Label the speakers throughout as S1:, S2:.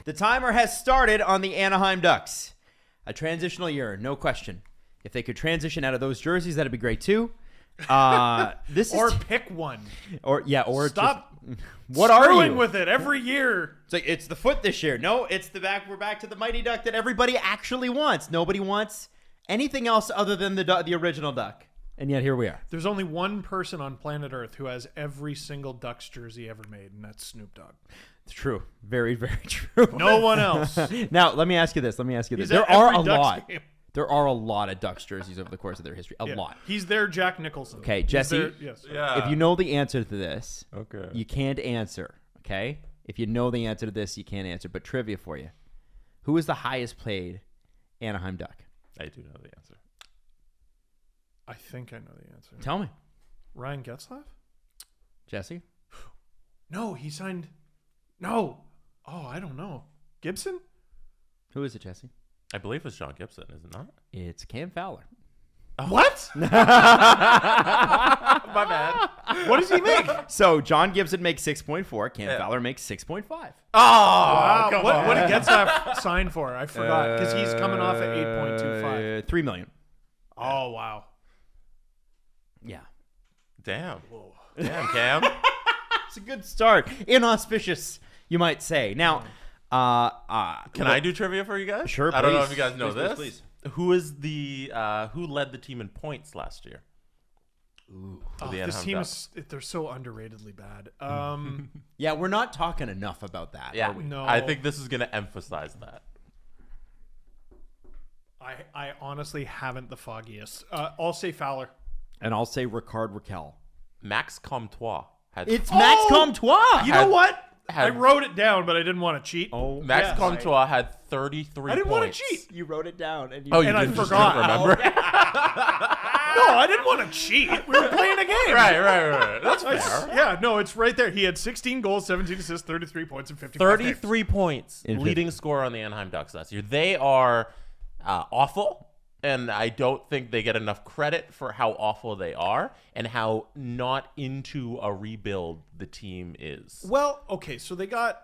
S1: The timer has started on the Anaheim Ducks. A transitional year, no question. If they could transition out of those jerseys, that'd be great too. This
S2: Or
S1: is
S2: pick one.
S1: or
S2: Stop.
S1: What are
S2: screwing
S1: you?
S2: with it every year?
S1: It's like it's the foot this year. No, it's the back. We're back to the Mighty Duck that everybody actually wants. Nobody wants anything else other than the original Duck. And yet here we are.
S2: There's only one person on planet Earth who has every single Ducks jersey ever made, and that's Snoop Dogg.
S1: It's true. Very, very true.
S2: No one else.
S1: Now, let me ask you this.
S2: He's
S1: There
S2: at
S1: are
S2: every
S1: a
S2: Ducks
S1: lot.
S2: game.
S1: There are a lot of Ducks jerseys over the course of their history. A lot.
S2: He's their Jack Nicholson.
S1: Okay,
S2: He's
S1: Jesse.
S2: their- yes.
S3: Yeah.
S1: If you know the answer to this,
S3: Okay.
S1: you can't answer. Okay? If you know the answer to this, you can't answer. But trivia for you. Who is the highest played Anaheim Duck?
S3: I do know the answer.
S2: I think I know the answer.
S1: Tell me.
S2: Ryan Getzlaf?
S1: Jesse?
S2: No, he signed. No. Oh, I don't know. Gibson?
S1: Who is it, Jesse?
S3: I believe it's John Gibson, is it not?
S1: It's Cam Fowler.
S2: What?
S3: My bad.
S2: What does he make?
S1: So John Gibson makes 6.4. Cam
S3: Yeah.
S1: Fowler makes 6.5.
S3: Oh,
S2: Wow.
S3: come
S2: What did
S3: on.
S2: Getzlaf sign for? I forgot because he's coming off at 8.25.
S1: $3 million.
S2: Oh, wow.
S1: Yeah.
S3: Damn. Damn, Cam.
S1: It's a good start. Inauspicious, you might say. Now,
S3: Can I do trivia for you guys?
S1: Sure,
S3: I don't know
S1: please.
S3: if you guys know
S1: Please,
S3: this.
S1: please,
S3: Who is the who led the team in points last year?
S2: Oh,
S3: the
S2: this
S3: Anaheim
S2: team
S3: Ducks.
S2: they're so underratedly bad.
S1: Yeah, we're not talking enough about that.
S3: Yeah,
S1: are we?
S2: No.
S3: I think this is going to emphasize that.
S2: I honestly haven't the foggiest. I'll say Fowler.
S1: And I'll say Ricard Raquel.
S3: Max Comtois had
S1: It's Max Comtois.
S2: You know what? I
S3: had-
S2: wrote it down, but I didn't want to cheat.
S1: Oh,
S3: Max
S2: Yes.
S3: Comtois had 33
S2: I didn't
S3: points.
S2: want to cheat.
S1: you wrote it down. And you
S3: Oh, you
S2: And I
S3: didn't just
S2: forgot.
S3: remember?
S2: No, I didn't want to cheat. We were playing a game.
S3: right. That's fair.
S2: Yeah, no, it's right there. He had 16 goals, 17 assists, 33 points, and 55 games.
S3: 33 points,
S1: In
S3: leading scorer on the Anaheim Ducks last year. They are awful, and I don't think they get enough credit for how awful they are and how not into a rebuild the team is.
S2: Well, okay, so they got.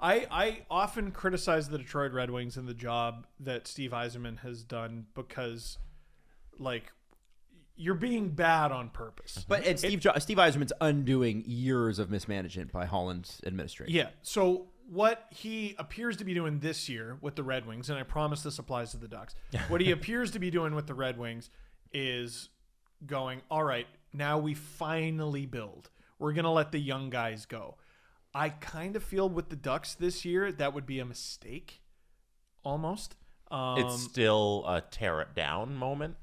S2: I often criticize the Detroit Red Wings and the job that Steve Yzerman has done because, like, you're being bad on purpose.
S1: But and Steve Yzerman's undoing years of mismanagement by Holland's administration.
S2: Yeah. So what he appears to be doing this year with the Red Wings, and I promise this applies to the Ducks, what he appears to be doing with the Red Wings is going, all right, now we finally build. We're going to let the young guys go. I kind of feel with the Ducks this year, that would be a mistake, almost.
S3: It's still a tear it down moment.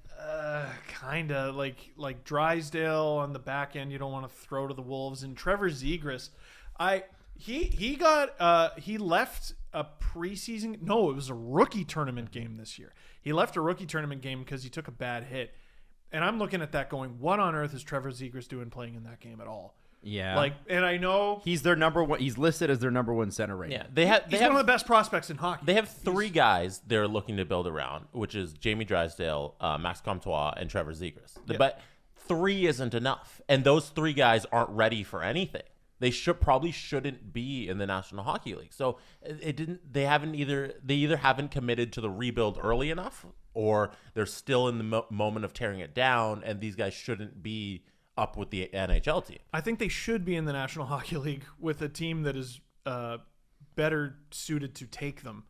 S2: Kind of like Drysdale on the back end. You don't want to throw to the Wolves, and Trevor Zegras. He left a preseason. No, it was a rookie tournament game this year. He left a rookie tournament game because he took a bad hit, and I'm looking at that going, what on earth is Trevor Zegras doing playing in that game at all?
S1: Yeah.
S2: And I know
S1: He's their number one. He's listed as their number one center right now.
S3: They
S2: he's one of the best prospects in hockey.
S3: They have three guys they're looking to build around, which is Jamie Drysdale, Max Comtois, and Trevor Zegras. But three isn't enough, and those three guys aren't ready for anything. They probably shouldn't be in the National Hockey League. So they either haven't committed to the rebuild early enough, or they're still in the moment of tearing it down, and these guys shouldn't be up with the NHL team.
S2: I think they should be in the National Hockey League with a team that is better suited to take them.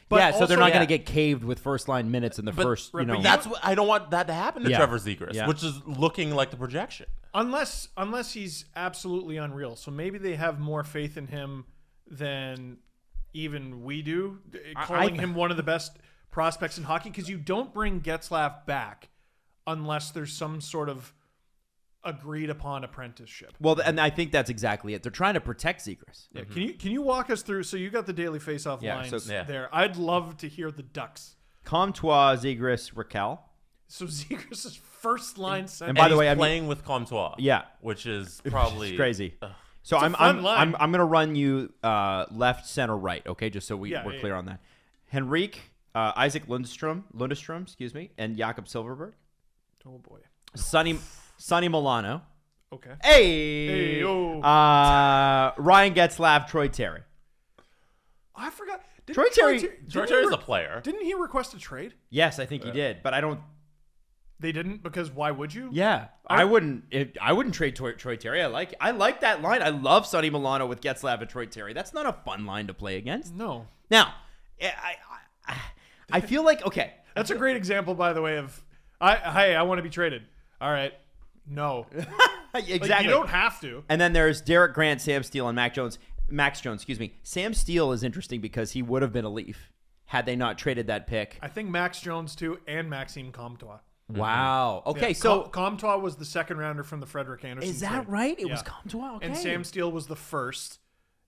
S2: But
S1: yeah, so they're not
S2: also-
S1: going to get caved with first line minutes in the first.
S2: but
S3: That's what I don't want that to happen to
S1: Yeah.
S3: Trevor Zegras,
S1: Yeah.
S3: which is looking like the projection.
S2: Unless he's absolutely unreal. So maybe they have more faith in him than even we do, calling him one of the best prospects in hockey, because you don't bring Getzlaf back unless there's some sort of agreed upon apprenticeship.
S1: Well, and I think that's exactly it. They're trying to protect Zegras.
S2: Yeah, can you walk us through? So you got the daily face-off
S1: Yeah,
S2: lines
S1: so-
S3: yeah.
S2: there. I'd love to hear the Ducks.
S1: Comtois, Zegras, Raquel.
S2: So Zegras is first line center.
S1: And by the
S3: he's
S1: way, I mean-
S3: playing with Comtois.
S1: Yeah.
S3: which is probably
S1: It's crazy. So I'm
S2: fun line.
S1: going to run you left, center, right. Okay, just so we're
S2: Yeah,
S1: clear on that. Henrique, Isaac Lundestrom, excuse me, and Jakob Silverberg.
S2: Oh boy.
S1: Sonny Milano.
S2: Okay.
S1: Hey.
S2: Hey, oh.
S1: Ryan Getzlaf, Troy Terry.
S2: I forgot.
S1: Troy Terry-
S3: Troy Terry's a player.
S2: Didn't he request a trade?
S1: Yes, I think he did, but I don't.
S2: They didn't, because why would you?
S1: Yeah, I wouldn't trade Troy Terry. I like that line. I love Sonny Milano with Getzlaf and Troy Terry. That's not a fun line to play against.
S2: No.
S1: Now, I feel like okay.
S2: That's a great example, by the way, of I want to be traded. All right. No.
S1: Exactly.
S2: Like, you don't have to.
S1: And then there's Derek Grant, Sam Steele, and Max Jones. Excuse me. Sam Steele is interesting because he would have been a Leaf had they not traded that pick.
S2: I think Max Jones too, and Maxime Comtois.
S1: Wow. Okay,
S2: Yeah,
S1: so
S2: Comtois was the second rounder from the Frederick Anderson.
S1: is that
S2: trade.
S1: right? It
S2: Yeah.
S1: was Comtois. Okay.
S2: And Sam Steele was the first.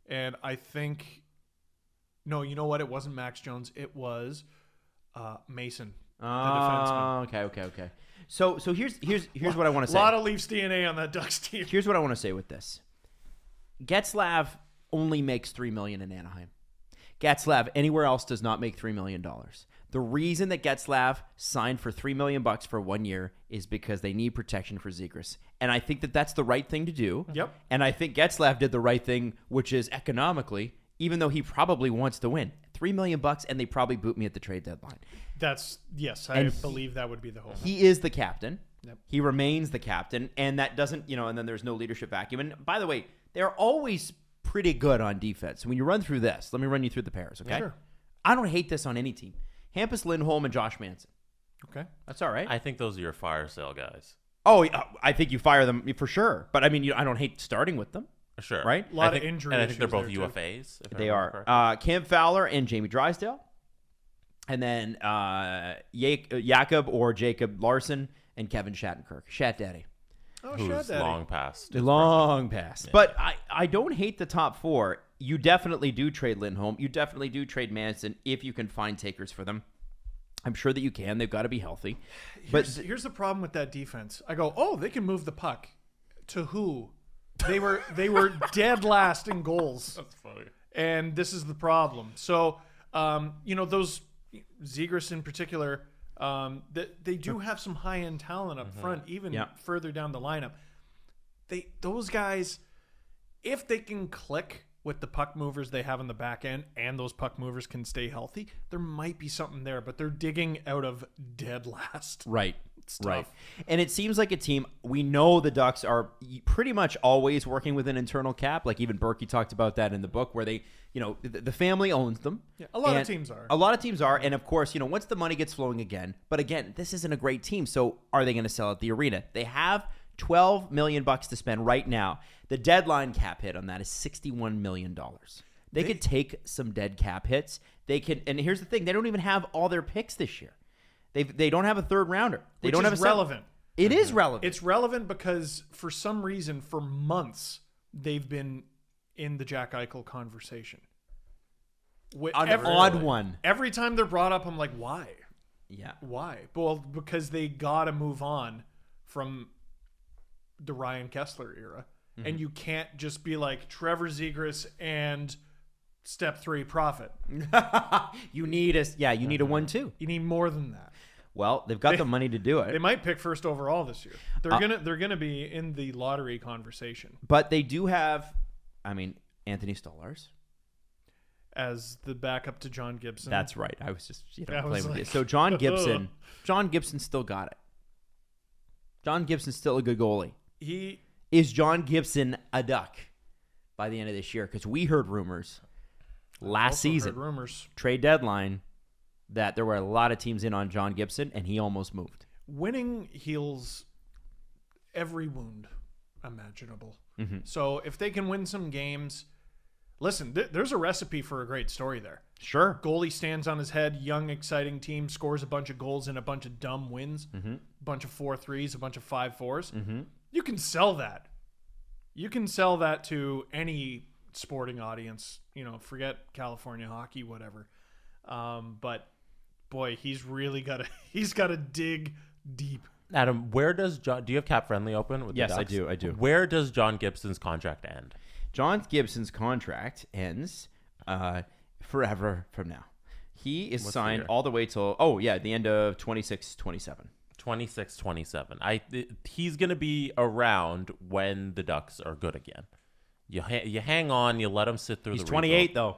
S2: And I think, no, you know what? It wasn't Max Jones. It was Mason, the defenseman.
S1: Okay. So here's what I want to
S2: A
S1: say.
S2: lot of Leafs DNA on that Ducks team.
S1: Here's what I want to say with this. Getzlaf only makes $3 million in Anaheim. Getzlaf anywhere else does not make $3 million. The reason that Getzlaf signed for $3 million for 1 year is because they need protection for Zegras. And I think that that's the right thing to do.
S2: Yep.
S1: And I think Getzlaf did the right thing, which is economically, even though he probably wants to win, $3 million, and they probably boot me at the trade deadline.
S2: Yes, I
S1: And
S2: believe that would be the hope.
S1: He is the captain.
S2: Yep.
S1: He remains the captain, and that doesn't, and then there's no leadership vacuum. And by the way, they're always pretty good on defense. When you run through this, let me run you through the pairs, okay?
S2: Sure.
S1: I don't hate this on any team. Hampus Lindholm and Josh Manson.
S2: Okay.
S1: That's all right.
S3: I think those are your fire sale guys.
S1: Oh, I think you fire them for sure. But I mean, I don't hate starting with them.
S3: Sure.
S1: Right?
S2: A lot
S3: I think,
S2: of injury
S3: and I think they're
S2: issues
S3: both
S2: there, too.
S3: UFAs. if I
S1: They
S3: remember
S1: are.
S3: correctly.
S1: Cam Fowler and Jamie Drysdale. And then Jakob or Jacob Larson and Kevin Shattenkirk. Shat Daddy.
S2: Oh,
S3: Who's
S2: Shad Daddy.
S3: long past.
S1: Long pass. But I don't hate the top four. You definitely do trade Lindholm. You definitely do trade Manson if you can find takers for them. I'm sure that you can. They've got to be healthy.
S2: Here's the problem with that defense. I go, oh, they can move the puck. To who? They were dead last in goals.
S3: That's funny.
S2: And this is the problem. So, those Zegras in particular, they do have some high end talent up front, even further down the lineup. Those guys, if they can click with the puck movers they have in the back end, and those puck movers can stay healthy, there might be something there. But they're digging out of dead last.
S1: Right.
S2: It's
S1: Right.
S2: tough.
S1: And it seems like a team, we know the Ducks are pretty much always working with an internal cap. Like even Berkey talked about that in the book where they, the family owns them.
S2: Yeah, a lot of
S1: And
S2: teams are.
S1: A lot of teams are. And of course, once the money gets flowing again, but again, this isn't a great team. So are they going to sell at the arena? They have $12 million to spend right now. The deadline cap hit on that is $61 million. They could take some dead cap hits. They could, and here's the thing: they don't even have all their picks this year. They don't have a third rounder. They
S2: Which
S1: don't
S2: is
S1: have a
S2: relevant.
S1: It is relevant.
S2: It's relevant because for some reason, for months, they've been in the Jack Eichel conversation.
S1: Odd one.
S2: Every time they're brought up, I'm like, why?
S1: Yeah.
S2: Why? Well, because they got to move on from the Ryan Kessler era. And you can't just be like Trevor Zegras and step 3 Profit.
S1: You need a 1-2.
S2: You need more than that.
S1: Well, they've got the money to do
S2: They
S1: it.
S2: might pick first overall this year. They're gonna be in the lottery conversation
S1: But they do have, Anthony Stolarz.
S2: as the backup to John Gibson.
S1: That's right. I was just
S2: I was
S1: playing with you.
S2: like,
S1: So John Gibson still got it. John Gibson's still a good goalie. Is John Gibson a Duck by the end of this year? Because we heard rumors last season, trade deadline, that there were a lot of teams in on John Gibson, and he almost moved.
S2: Winning heals every wound imaginable.
S1: Mm-hmm.
S2: So if they can win some games, listen, there's a recipe for a great story there.
S1: Sure.
S2: Goalie stands on his head, young, exciting team, scores a bunch of goals and a bunch of dumb wins, a bunch of 4-3s, a bunch of 5-4s. You can sell that. You can sell that to any sporting audience. Forget California hockey, whatever. But boy, he's got to dig deep.
S3: Adam, where does John? Do you have Cap Friendly open? With
S1: Yes,
S3: the Ducks?
S1: I do.
S3: Where does John Gibson's contract end?
S1: John Gibson's contract ends forever from now. He is
S3: What's
S1: signed
S3: the year?
S1: all the way till the end of 26-27.
S3: 26-27. He's going to be around when the Ducks are good again. You hang on. You let him sit through.
S1: He's
S3: the
S1: 28
S3: rebuild.
S1: though.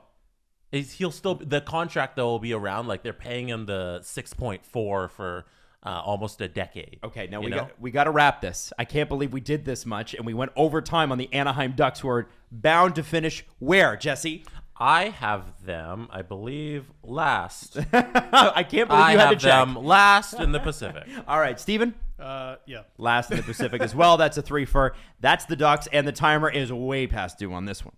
S3: He'll still the contract though will be around. Like they're paying him the 6.4 for almost a decade.
S1: Okay, now
S3: you
S1: we got to wrap this. I can't believe we did this much, and we went overtime on the Anaheim Ducks, who are bound to finish where, Jesse?
S3: I have them, I believe, last.
S1: I can't believe you had to check.
S3: I have them last in the Pacific.
S1: All right, Steven?
S2: Yeah.
S1: Last in the Pacific as well. That's a 3 for. That's the Ducks, and the timer is way past due on this one.